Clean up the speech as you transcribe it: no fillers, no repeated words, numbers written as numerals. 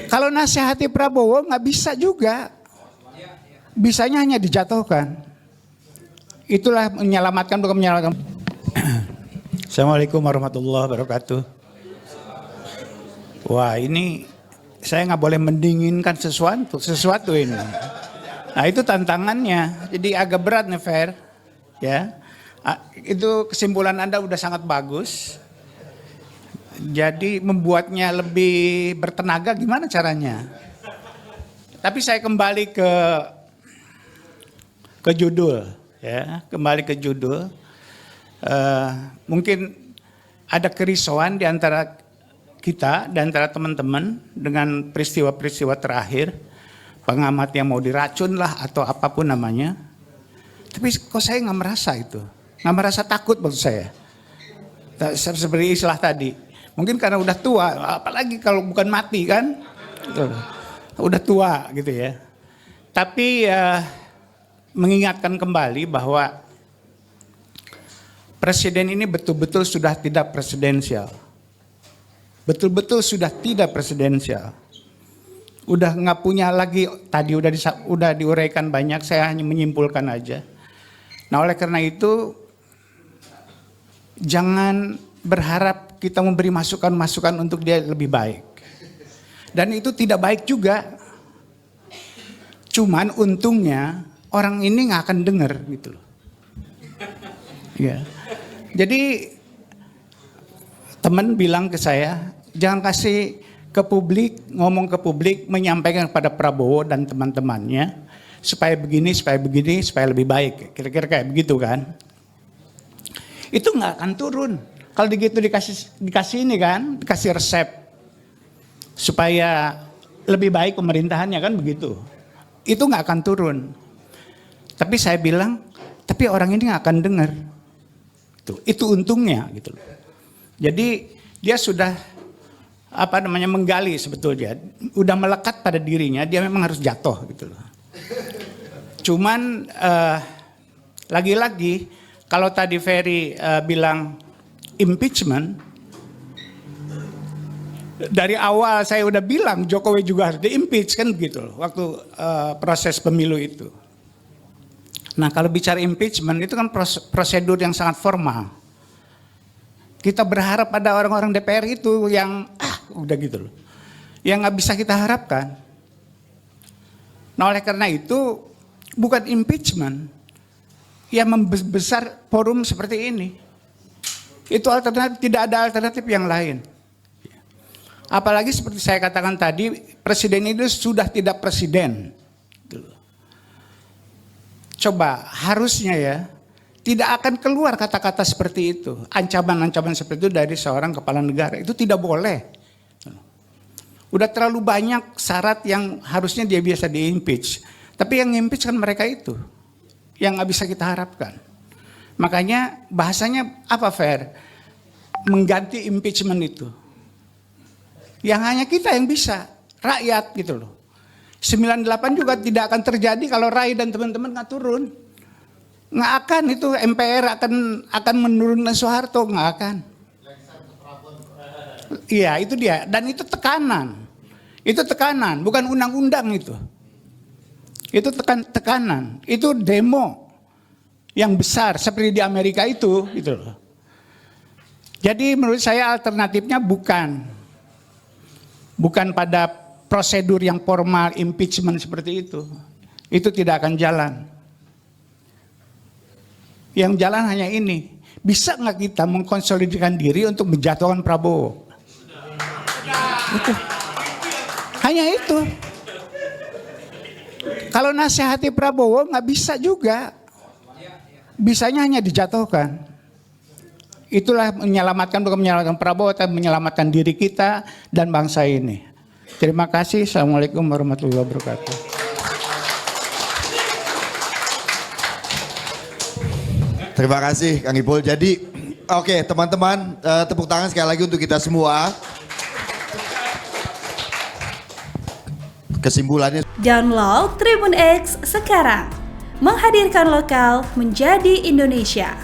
Kalau nasihati Prabowo nggak bisa juga. Bisanya hanya dijatuhkan. Itulah menyelamatkan, bukan menyelamatkan. Assalamualaikum warahmatullahi wabarakatuh. Wah, ini saya nggak boleh mendinginkan sesuatu ini. Nah, itu tantangannya. Jadi agak berat nih, Fer. Ya, itu kesimpulan Anda udah sangat bagus. Jadi membuatnya lebih bertenaga gimana caranya? Tapi saya kembali ke judul, ya, kembali ke judul. Mungkin ada kerisauan di antara kita, di antara teman-teman dengan peristiwa-peristiwa terakhir, pengamat yang mau diracun lah atau apapun namanya. Tapi kok saya nggak merasa itu, nggak merasa takut maksud saya. Seperti istilah tadi, mungkin karena udah tua, apalagi kalau bukan mati kan, udah tua gitu ya. Tapi mengingatkan kembali bahwa presiden ini betul-betul sudah tidak presidensial. Betul-betul sudah tidak presidensial. Udah nggak punya lagi, tadi udah diuraikan banyak, saya hanya menyimpulkan aja. Nah, oleh karena itu jangan berharap kita memberi masukan-masukan untuk dia lebih baik. Dan itu tidak baik juga. Cuman untungnya orang ini nggak akan dengar gitu loh. Ya. Jadi teman bilang ke saya, jangan kasih ke publik, ngomong ke publik, menyampaikan kepada Prabowo dan teman-temannya supaya begini, supaya lebih baik. Kira-kira kayak begitu kan? Itu nggak akan turun. Kalau begitu dikasih ini kan, dikasih resep supaya lebih baik pemerintahannya kan begitu. Itu nggak akan turun. Tapi saya bilang, tapi orang ini nggak akan dengar. Itu untungnya gitu loh. Jadi dia sudah menggali sebetulnya, udah melekat pada dirinya, dia memang harus jatuh gitu loh. Cuman lagi-lagi kalau tadi Ferry bilang impeachment, dari awal saya udah bilang Jokowi juga harus di-impeach kan begitu loh, waktu proses pemilu itu. Nah, kalau bicara impeachment itu kan prosedur yang sangat formal. Kita berharap pada orang-orang DPR itu yang udah gitu loh, yang nggak bisa kita harapkan. Nah, oleh karena itu bukan impeachment yang membesar forum seperti ini. Itu alternatif, tidak ada alternatif yang lain. Apalagi seperti saya katakan tadi, presiden itu sudah tidak presiden. Coba harusnya ya, tidak akan keluar kata-kata seperti itu. Ancaman-ancaman seperti itu dari seorang kepala negara, itu tidak boleh. Udah terlalu banyak syarat yang harusnya dia biasa di-impeach. Tapi yang impeach kan mereka itu, yang nggak bisa kita harapkan. Makanya bahasanya apa, Fer? Mengganti impeachment itu. Yang hanya kita yang bisa, rakyat gitu loh. 98 juga tidak akan terjadi kalau Rai dan teman-teman nggak turun. Nggak akan itu, MPR akan menurunkan Soeharto, nggak akan. Iya, itu dia. Dan itu tekanan. Itu tekanan, bukan undang-undang itu. Itu tekanan. Itu demo yang besar seperti di Amerika itu, gitu loh. Jadi menurut saya alternatifnya bukan pada prosedur yang formal impeachment seperti itu. Itu tidak akan jalan. Yang jalan hanya ini. Bisa nggak kita mengkonsolidasikan diri untuk menjatuhkan Prabowo? Itu. Hanya itu. Kalau nasihati Prabowo nggak bisa juga. Bisanya hanya dijatuhkan. Itulah menyelamatkan, bukan menyelamatkan Prabowo, tapi menyelamatkan diri kita dan bangsa ini. Terima kasih. Assalamualaikum warahmatullahi wabarakatuh. Terima kasih Kang Ipul. Jadi oke teman-teman, tepuk tangan sekali lagi untuk kita semua. Kesimpulannya, download Tribun X sekarang, menghadirkan lokal menjadi Indonesia.